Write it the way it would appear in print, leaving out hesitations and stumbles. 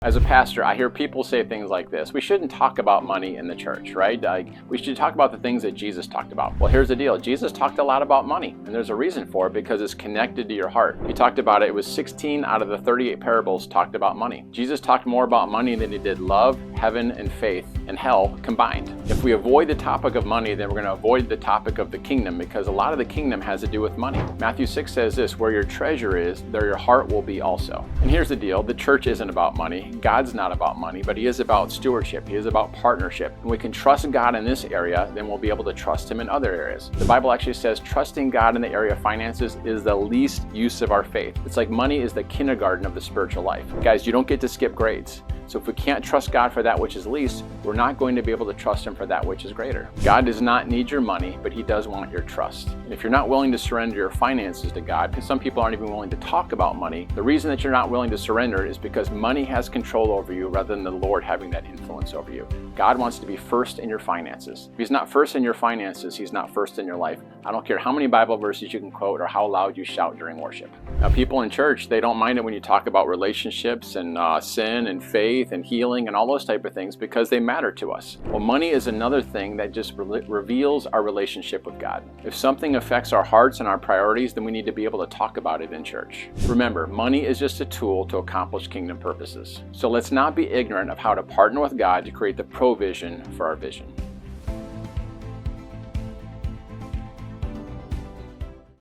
As a pastor, I hear people say things like this: we shouldn't talk about money in the church, right? We should talk about the things that Jesus talked about. Well, here's the deal. Jesus talked a lot about money, and there's a reason for it, because it's connected to your heart. He talked about it. It was 16 out of the 38 parables talked about money. Jesus talked more about money than he did love, heaven, and faith, and hell combined. If we avoid the topic of money, then we're going to avoid the topic of the kingdom, because a lot of the kingdom has to do with money. Matthew 6 says this: where your treasure is, there your heart will be also. And here's the deal. The church isn't about money. God's not about money, but he is about stewardship. He is about partnership. When we can trust God in this area, then we'll be able to trust him in other areas. The Bible actually says trusting God in the area of finances is the least use of our faith. It's like money is the kindergarten of the spiritual life. Guys, you don't get to skip grades. So if we can't trust God for that which is least, we're not going to be able to trust him for that which is greater. God does not need your money, but he does want your trust. And if you're not willing to surrender your finances to God, because some people aren't even willing to talk about money, the reason that you're not willing to surrender is because money has control over you rather than the Lord having that influence over you. God wants to be first in your finances. If he's not first in your finances, he's not first in your life. I don't care how many Bible verses you can quote or how loud you shout during worship. Now, people in church, they don't mind it when you talk about relationships and sin and faith and healing and all those type of things, because they matter to us. Well, money is another thing that just reveals our relationship with God. If something affects our hearts and our priorities, then we need to be able to talk about it in church. Remember, money is just a tool to accomplish kingdom purposes. So let's not be ignorant of how to partner with God to create the provision for our vision.